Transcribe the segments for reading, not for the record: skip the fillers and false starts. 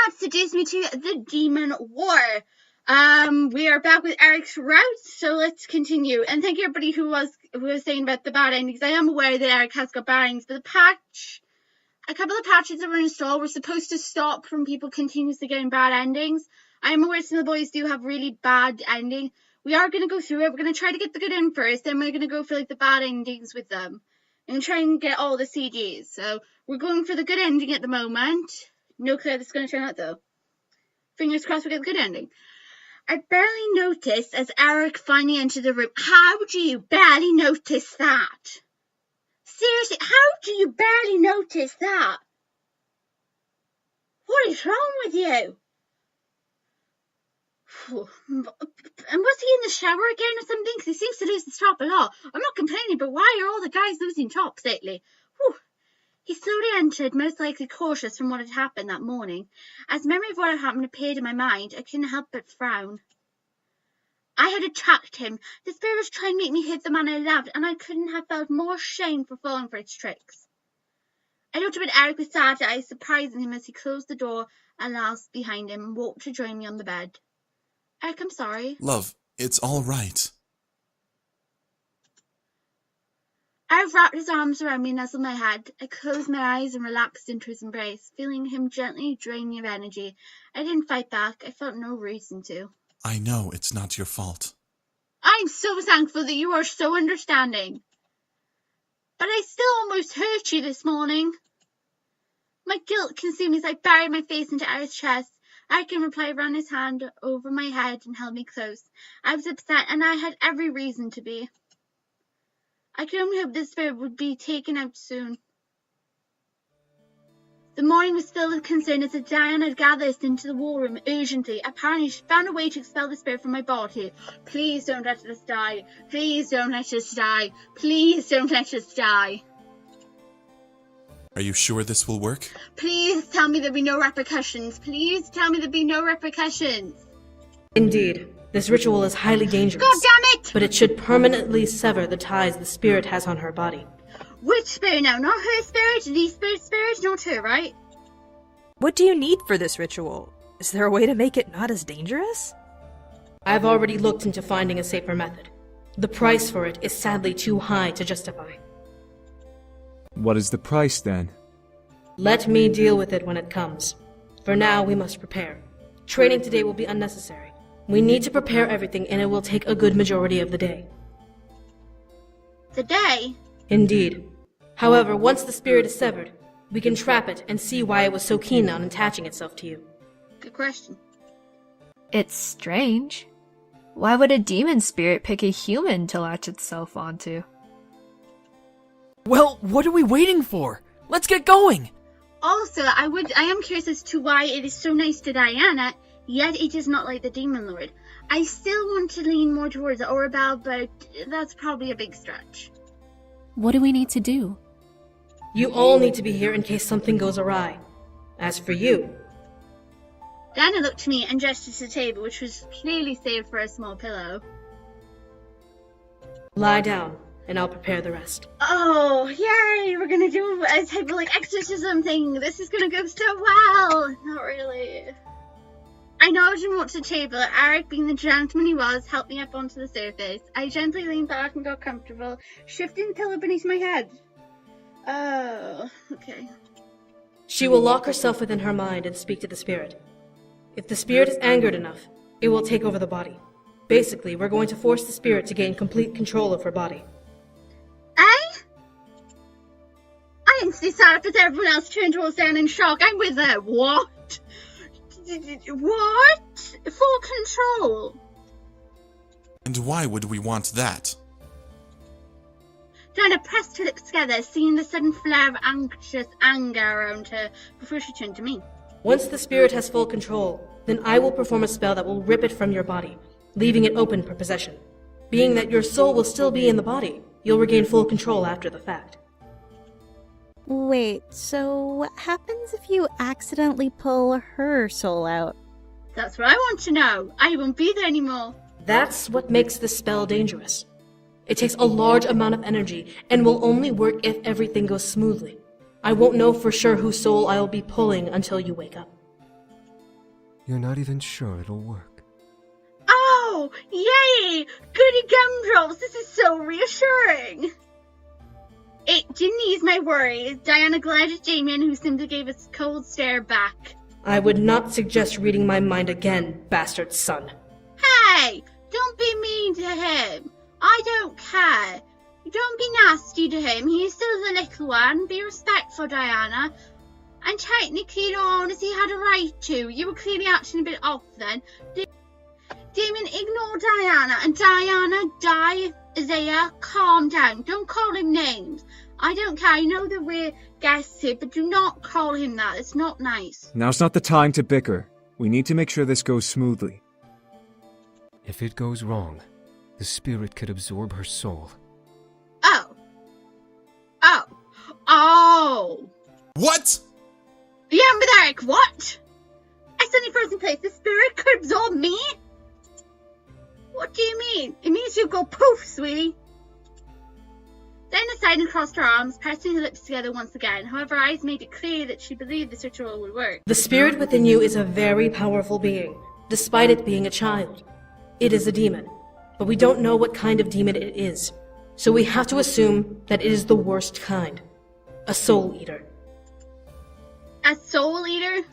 got Seduce Me to the Demon War. We are back with Eric's routes, so let's continue. And thank you everybody who was saying about the bad endings. I am aware that Eric has got bad endings, but a couple of patches that were installed were supposed to stop from people continuously getting bad endings. I am aware some of the boys do have really bad ending. We are going to go through it. We're going to try to get the good end first, then we're going to go for like the bad endings with them. And try and get all the CGs. So we're going for the good ending at the moment. No clue how this is going to turn out though. Fingers crossed we get the good ending. I barely noticed as Eric finally entered the room. How do you barely notice that? Seriously, how do you barely notice that? What is wrong with you? And was he in the shower again or something? Because he seems to lose his top a lot. I'm not complaining, but why are all the guys losing tops lately? Whew. He slowly entered, most likely cautious from what had happened that morning. As memory of what had happened appeared in my mind, I couldn't help but frown. I had attacked him. The spirit was trying to make me hit the man I loved, and I couldn't have felt more shame for falling for its tricks. I looked up at Eric with sad eyes, surprising him as he closed the door and last behind him and walked to join me on the bed. Eric, I'm sorry. Love, it's all right. Eric wrapped his arms around me and nuzzled my head. I closed my eyes and relaxed into his embrace, feeling him gently drain me of energy. I didn't fight back. I felt no reason to. I know it's not your fault. I'm so thankful that you are so understanding. But I still almost hurt you this morning. My guilt consumed me as I buried my face into Eric's chest. Eric in reply ran his hand over my head and held me close. I was upset, and I had every reason to be. I could only hope this spirit would be taken out soon. The morning was filled with concern as Diana had gathered us into the war room urgently. Apparently she found a way to expel the spirit from my body. Please don't let us die. Please don't let us die. Please don't let us die. Are you sure this will work? Please tell me there'll be no repercussions. Please tell me there'll be no repercussions. Indeed, this ritual is highly dangerous. God damn it! But it should permanently sever the ties the spirit has on her body. Which spirit now? Not her spirit? The spirit? Not her, right? What do you need for this ritual? Is there a way to make it not as dangerous? I've already looked into finding a safer method. The price for it is sadly too high to justify. What is the price, then? Let me deal with it when it comes. For now, we must prepare. Training today will be unnecessary. We need to prepare everything, and it will take a good majority of the day. The day? Indeed. However, once the spirit is severed, we can trap it and see why it was so keen on attaching itself to you. Good question. It's strange. Why would a demon spirit pick a human to latch itself onto? Well, what are we waiting for? Let's get going! Also, I am curious as to why it is so nice to Diana, yet it is not like the Demon Lord. I still want to lean more towards Orabelle, but that's probably a big stretch. What do we need to do? You all need to be here in case something goes awry. As for you... Diana looked to me and gestured to the table, which was clearly saved for a small pillow. Lie down, and I'll prepare the rest. Oh, yay! We're gonna do a type of like exorcism thing. This is gonna go so well. Not really. I nodded and walked to the table. Eric, being the gentleman he was, helped me up onto the surface. I gently leaned back and got comfortable, shifting the pillow beneath my head. Oh, okay. She will lock herself within her mind and speak to the spirit. If the spirit is angered enough, it will take over the body. Basically, we're going to force the spirit to gain complete control of her body. I instantly sat up as everyone else turned towards Diana in shock. I'm with her. What? What? Full control? And why would we want that? Diana pressed her lips together, seeing the sudden flare of anxious anger around her before she turned to me. Once the spirit has full control, then I will perform a spell that will rip it from your body, leaving it open for possession. Being that your soul will still be in the body, you'll regain full control after the fact. Wait, so what happens if you accidentally pull her soul out? That's what I want to know. I won't be there anymore. That's what makes this spell dangerous. It takes a large amount of energy and will only work if everything goes smoothly. I won't know for sure whose soul I'll be pulling until you wake up. You're not even sure it'll work. Oh, yay! Goody gumdrops, this is so reassuring. It didn't ease my worries. Diana glared at Damien, who simply gave a cold stare back. I would not suggest reading my mind again, bastard son. Hey, don't be mean to him. I don't care. Don't be nasty to him. He's still the little one. Be respectful, Diana. And technically, in all honesty, he had a right to. You were clearly acting a bit off then. Damien, ignore Diana. And Diana, Isaiah, calm down. Don't call him names. I don't care. I know that we're guests here, but do not call him that. It's not nice. Now's not the time to bicker. We need to make sure this goes smoothly. If it goes wrong, the spirit could absorb her soul. Oh! What? Yeah, I'm with Eric. What? I suddenly froze in place. The spirit could absorb me? What do you mean? It means you go poof, sweetie. Diana sighed and crossed her arms, pressing her lips together once again. However, her eyes made it clear that she believed this ritual would work. The spirit within you is a very powerful being, despite it being a child. It is a demon, but we don't know what kind of demon it is, so we have to assume that it is the worst kind. A soul eater. A soul eater?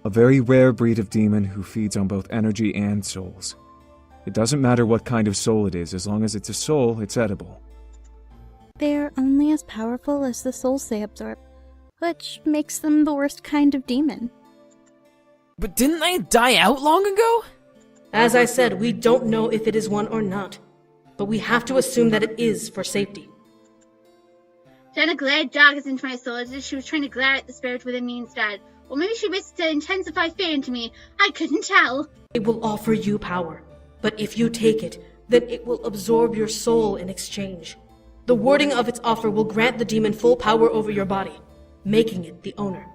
A very rare breed of demon who feeds on both energy and souls. It doesn't matter what kind of soul it is, as long as it's a soul, it's edible. They're only as powerful as the souls they absorb, which makes them the worst kind of demon. But didn't they die out long ago? As I said, we don't know if it is one or not, but we have to assume that it is for safety. Diana glared daggers into my soul as if she was trying to glare at the spirit within me instead. Or maybe she wished to intensify fear into me. I couldn't tell. It will offer you power, but if you take it, then it will absorb your soul in exchange. The wording of its offer will grant the demon full power over your body, making it the owner.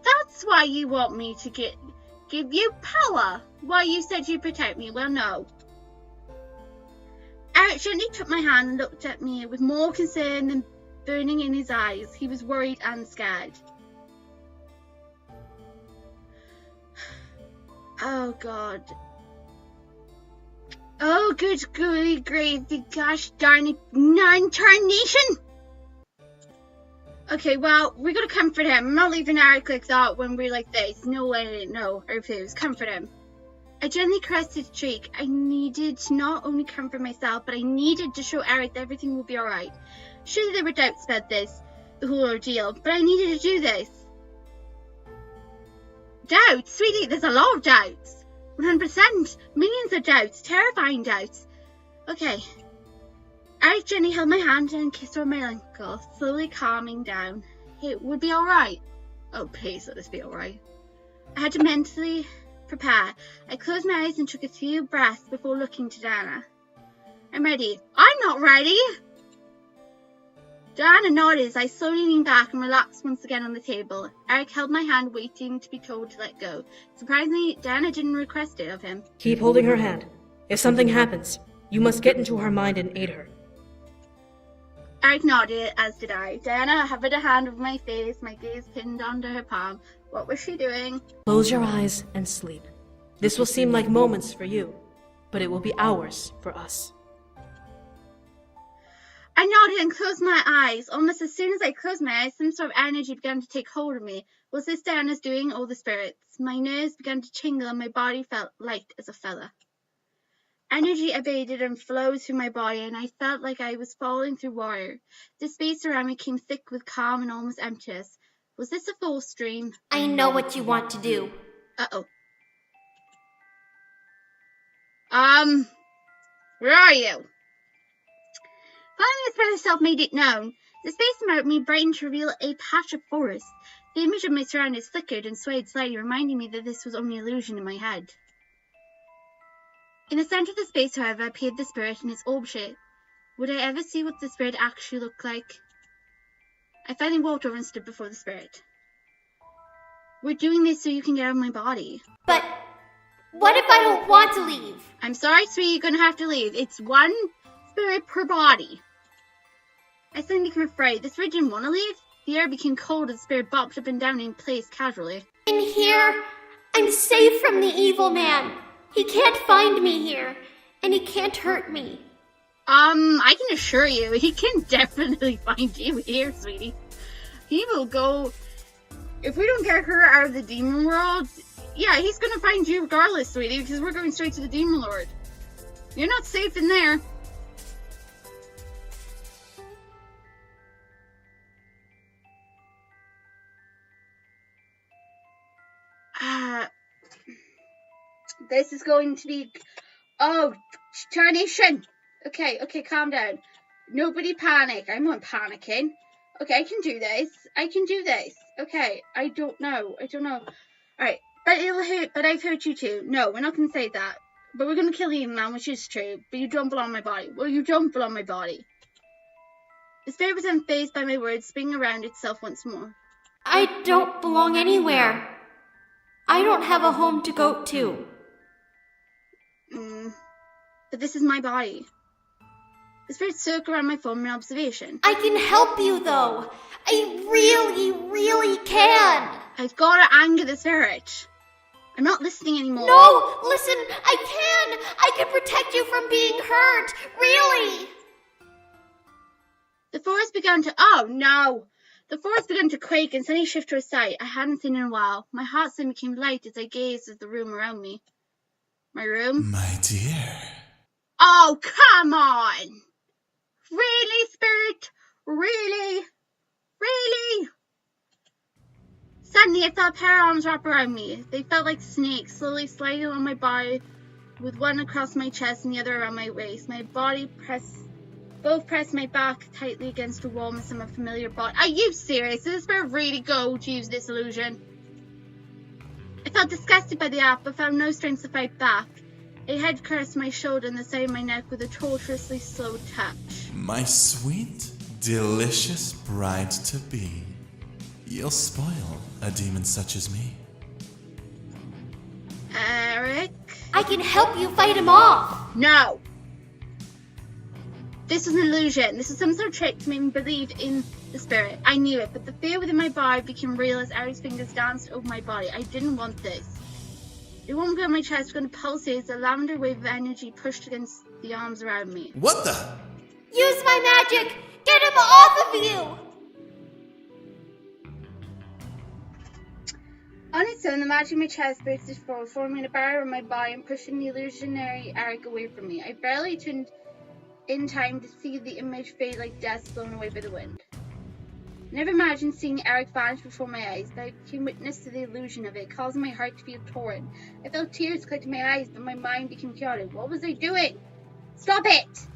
That's why you want me to give you power. Why you said you'd protect me. Well, no. Eric gently took my hand and looked at me with more concern than burning in his eyes. He was worried and scared. Oh, God. Oh, good golly gravy, gosh darn it, non-tarnation! Okay, well, we gotta comfort him. I'm not leaving Eric like that when we're like this. No way, no, I refuse. Comfort him. I gently caressed his cheek. I needed to not only comfort myself, but I needed to show Eric that everything would be alright. Surely there were doubts about this, the whole ordeal, but I needed to do this. Doubts? Sweetie, there's a lot of doubts. 100%. Millions of doubts. Terrifying doubts. Okay. Eric gently held my hand and kissed her on my ankle, slowly calming down. It would be alright. Oh, please let this be alright. I had to mentally prepare. I closed my eyes and took a few breaths before looking to Diana. I'm ready. I'm not ready! Diana nodded as I slowly leaned back and relaxed once again on the table. Eric held my hand, waiting to be told to let go. Surprisingly, Diana didn't request it of him. Keep holding her hand. If something happens, you must get into her mind and aid her. Eric nodded, as did I. Diana hovered a hand over my face, my gaze pinned onto her palm. What was she doing? Close your eyes and sleep. This will seem like moments for you, but it will be hours for us. I nodded and closed my eyes. Almost as soon as I closed my eyes, some sort of energy began to take hold of me. Was this Diana's doing, or the spirits? My nerves began to tingle and my body felt light as a feather. Energy abated and flowed through my body, and I felt like I was falling through water. The space around me came thick with calm and almost emptiness. Was this a false dream? I know what you want to do. Uh-oh. Where are you? Finally, the spirit itself made it known. The space about me brightened to reveal a patch of forest. The image of my surroundings flickered and swayed slightly, reminding me that this was only illusion in my head. In the center of the space, however, appeared the spirit in its orb shape. Would I ever see what the spirit actually looked like? I finally walked over and stood before the spirit. We're doing this so you can get out of my body. But what if I don't want to leave? I'm sorry, sweetie, you're gonna have to leave. It's one spirit per body. I suddenly became afraid. The spirit didn't want to leave. The air became cold as the spirit bopped up and down in place casually. In here, I'm safe from the evil man. He can't find me here, and he can't hurt me. I can assure you, he can definitely find you here, sweetie. He will go... If we don't get her out of the demon world, yeah, he's gonna find you regardless, sweetie, because we're going straight to the demon lord. You're not safe in there. This is going to be... Oh, tarnation! Okay, calm down. Nobody panic. I'm not panicking. Okay, I can do this. Okay, I don't know. Alright, but it'll hurt, but I've hurt you too. No, we're not going to say that. But we're going to kill you now, which is true. But you don't belong on my body. Well, you don't belong on my body. The spirit was unfazed by my words, spinning around itself once more. I don't belong anywhere. I don't have a home to go to. But this is my body. The spirit circled around my phone in observation. I can help you, though. I really, really can. I've got to anger the spirit. I'm not listening anymore. No, listen, I can protect you from being hurt. Really. The forest began to... Oh, no. The forest began to quake and suddenly shift to a sight I hadn't seen in a while. My heart suddenly became light as I gazed at the room around me. My room? My dear. Oh, come on! Really, spirit? Really? Suddenly, I felt a pair of arms wrap around me. They felt like snakes, slowly sliding along my body, with one across my chest and the other around my waist. My body both pressed my back tightly against the wall with some familiar body. Are you serious? Is the spirit really go to use this illusion? I felt disgusted by the act, but found no strength to fight back. A head caressed my shoulder and the side of my neck with a tortuously slow touch. My sweet, delicious bride-to-be. You'll spoil a demon such as me. Eric? I can help you fight him off. No. This was an illusion. This was some sort of trick to make me believe in the spirit. I knew it, but the fear within my body became real as Eric's fingers danced over my body. I didn't want this. The warm glow on my chest began to pulsate as a lavender wave of energy pushed against the arms around me. What the? Use my magic! Get him off of you! On its own, the magic in my chest bursted forward, forming a barrier on my body and pushing the illusionary Eric away from me. I barely turned in time to see the image fade like dust blown away by the wind. I never imagined seeing Eric vanish before my eyes, but I became witness to the illusion of it, causing my heart to feel torn. I felt tears collecting my eyes, but my mind became chaotic. What was I doing? Stop it!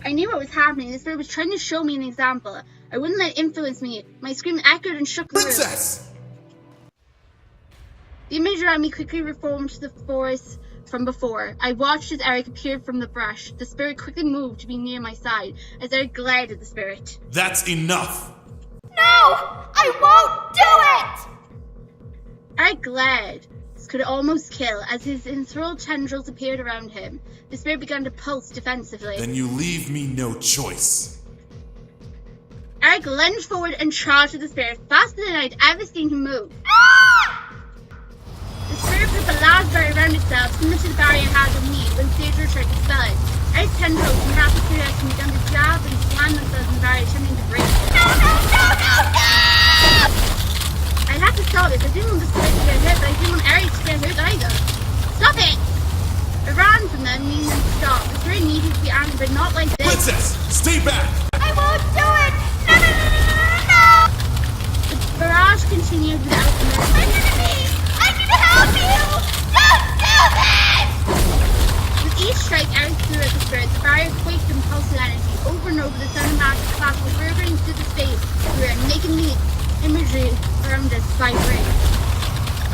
I knew what was happening. The spirit was trying to show me an example. I wouldn't let it influence me. My scream echoed and shook the room. Princess! The image around me quickly reformed to the forest from before. I watched as Eric appeared from the brush. The spirit quickly moved to be near my side, as Eric glared at the spirit. That's enough! No! I won't do it! Eric glared. This could almost kill. As his enthralled tendrils appeared around him, the spirit began to pulse defensively. Then you leave me no choice. Eric lunged forward and charged at the spirit faster than I'd ever seen him move. The spirit put the large barrier around itself, similar to the barrier it had on me when Cedra tried to spell it. Eric's tendrils and rapid curiosity began to jab and slam themselves in the barrier, attempting to break it. No! I had to stop it. I didn't want the spirit to get hurt, but I didn't want Eric to get hurt either. Stop it! I ran from them, meaning them to stop. The spirit needed to be angry, but not like this. Princess, stay back! I won't do it! No! The barrage continued without mercy. I'm gonna help you! Don't do this! With each strike Eric threw at the spirit, the barrier quaked and pulsed energy. Over and over, the sound of magic clash reverberating through the space we were in, making the imagery around us vibrate.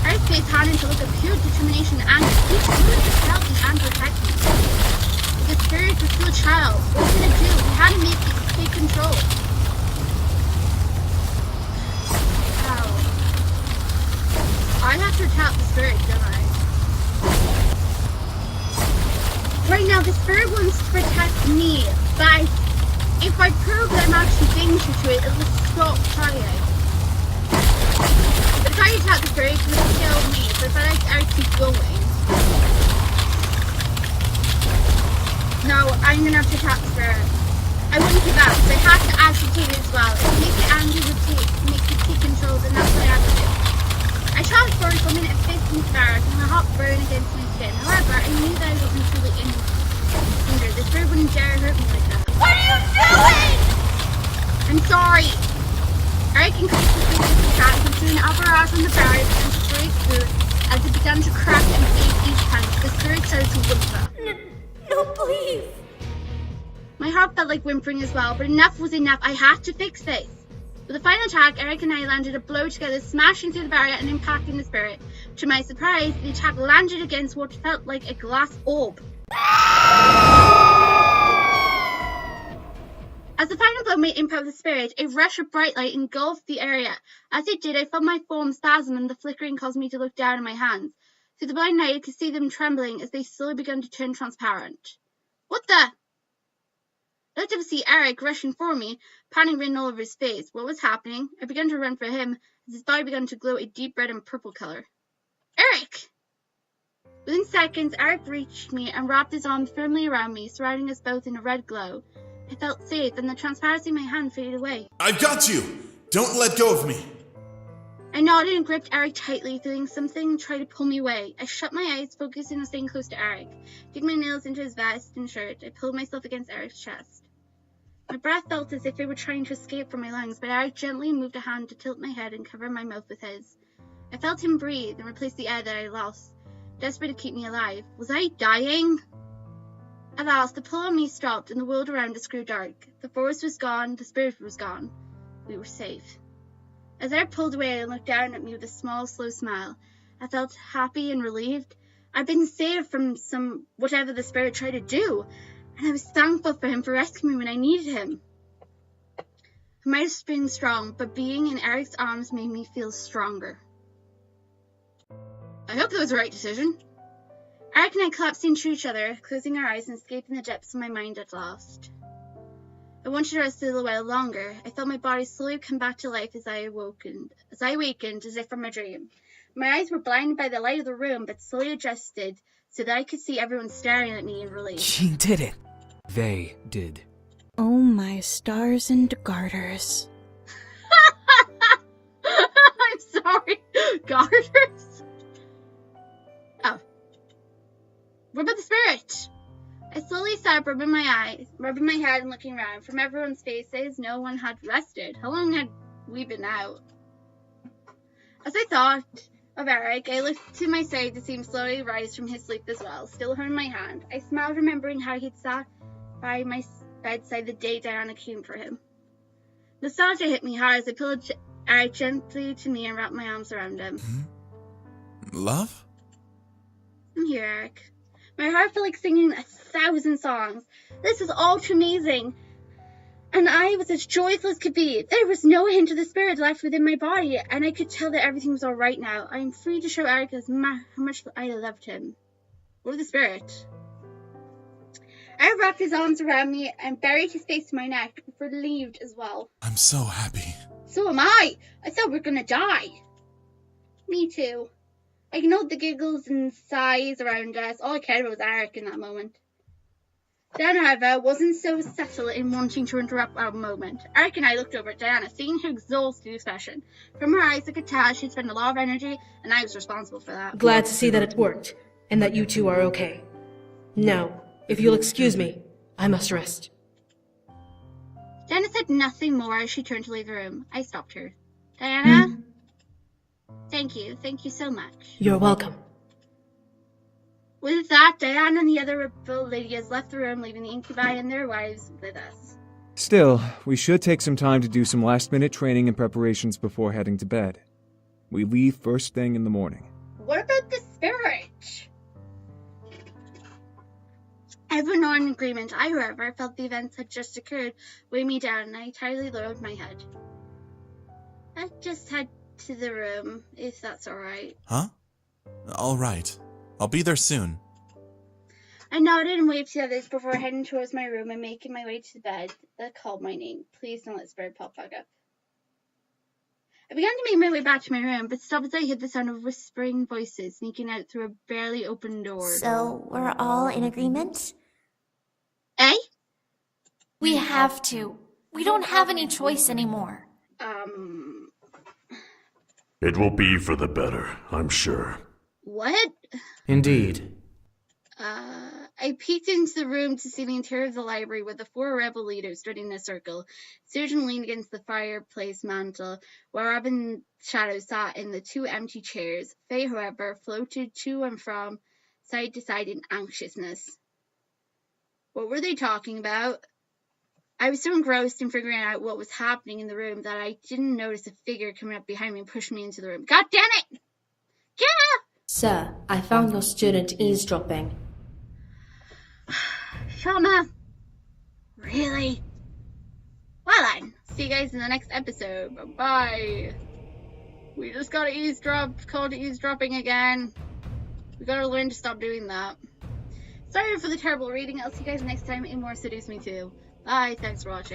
Eric's face had into look of pure determination and anger. He wanted to help me and protect me. But the spirit was still a child. What was he gonna do? He had to take control. I have to attack the spirit, don't I? Right now, the spirit wants to protect me, but if I prove that I'm actually danger to it, it will stop trying. But if I attack the spirit, it will kill me. But if I let going. No, I'm gonna have to attack Spirit. I wouldn't give up, so I have to agitate it as well. If Mika Anderson would make me take control, then that's what I have to do. I charged forward for a minute and fist into the barrage, and my heart burned against my skin. However, I knew that I wasn't truly injured. The Spirit wouldn't dare hurt me like that. What are you doing? I'm sorry. Eric increased the speed of the attack and threw an barrage on the barrier and to break through. As it began to crack and fade each punch, the Spirit started to whimper. No, please. My heart felt like whimpering as well, but enough was enough. I had to fix this. With the final attack, Eric and I landed a blow together, smashing through the barrier and impacting the Spirit. To my surprise, the attack landed against what felt like a glass orb. As the final blow made impact with the Spirit, a rush of bright light engulfed the area. As it did, I felt my form spasm and the flickering caused me to look down at my hands. Through the blind light, I could see them trembling as they slowly began to turn transparent. What the? I looked up to see Eric rushing for me, panic written all over his face. What was happening? I began to run for him as his body began to glow a deep red and purple color. Eric! Within seconds, Eric reached me and wrapped his arm firmly around me, surrounding us both in a red glow. I felt safe, and the transparency in my hand faded away. I've got you! Don't let go of me! I nodded and gripped Eric tightly, feeling something try to pull me away. I shut my eyes, focusing on staying close to Eric. Digging my nails into his vest and shirt, I pulled myself against Eric's chest. My breath felt as if it were trying to escape from my lungs, but Eric gently moved a hand to tilt my head and cover my mouth with his. I felt him breathe and replace the air that I lost, desperate to keep me alive. Was I dying? At last, the pull on me stopped, and the world around us grew dark. The forest was gone, the Spirit was gone. We were safe. As Eric pulled away and looked down at me with a small, slow smile, I felt happy and relieved. I'd been saved from whatever the Spirit tried to do, and I was thankful for him for rescuing me when I needed him. I might have been strong, but being in Eric's arms made me feel stronger. I hope that was the right decision. Eric and I collapsed into each other, closing our eyes and escaping the depths of my mind at last. I wanted to rest a little while longer. I felt my body slowly come back to life as I awakened as if from a dream. My eyes were blinded by the light of the room, but slowly adjusted so that I could see everyone staring at me in relief. She did it. They did. Oh my stars and garters. I'm sorry. Garters? Oh. What about the Spirit? I slowly sat up, rubbing my head and looking around. From everyone's faces, no one had rested. How long had we been out? As I thought of Eric, I looked to my side to see him slowly rise from his sleep as well, still holding my hand. I smiled, remembering how he'd sat by my bedside the day Diana came for him. Nostalgia hit me hard as I pulled Eric gently to me and wrapped my arms around him. Love? I'm here, Eric. My heart felt like singing 1,000 songs. This was all too amazing. And I was as joyful as could be. There was no hint of the Spirit left within my body, and I could tell that everything was all right now. I am free to show Eric how much I loved him. Or the Spirit. I wrapped his arms around me and buried his face in my neck, relieved as well. I'm so happy. So am I. I thought we were gonna die. Me too. I ignored the giggles and sighs around us. All I cared about was Eric in that moment. Diana, however, wasn't so subtle in wanting to interrupt our moment. Eric and I looked over at Diana, seeing her exhausted expression. From her eyes, I could tell she'd spent a lot of energy, and I was responsible for that. Glad to see that it worked, and that you two are okay. Now, if you'll excuse me, I must rest. Diana said nothing more as she turned to leave the room. I stopped her. Diana? Thank you. Thank you so much. You're welcome. With that, Diana and the other rebel ladies left the room, leaving the Incubi and their wives with us. Still, we should take some time to do some last-minute training and preparations before heading to bed. We leave first thing in the morning. What about the Spirit? Everyone were in agreement. I, however, felt the events had just occurred weighed me down, and I entirely lowered my head. I just head to the room, if that's alright. Huh? All right. I'll be there soon. I nodded and waved to the others before heading towards my room and making my way to the bed that called my name. Please don't let Spirit pop back up. I began to make my way back to my room, but stopped as I heard the sound of whispering voices sneaking out through a barely open door. So, we're all in agreement? Eh? We have to. We don't have any choice anymore. It will be for the better, I'm sure. What? Indeed. I peeked into the room to see the interior of the library with the 4 rebel leaders stood in a circle. Susan leaned against the fireplace mantel, while Robin Shadow sat in the 2 empty chairs. Faye, however, floated to and from, side to side in anxiousness. What were they talking about? I was so engrossed in figuring out what was happening in the room that I didn't notice a figure coming up behind me and pushing me into the room. God damn it! Get up! Sir, I found your student eavesdropping. Shama? Really? Well then, see you guys in the next episode. Bye-bye. We just got called eavesdropping again. We gotta learn to stop doing that. Sorry for the terrible reading. I'll see you guys next time in more Seduce Me Too. Bye, thanks for watching.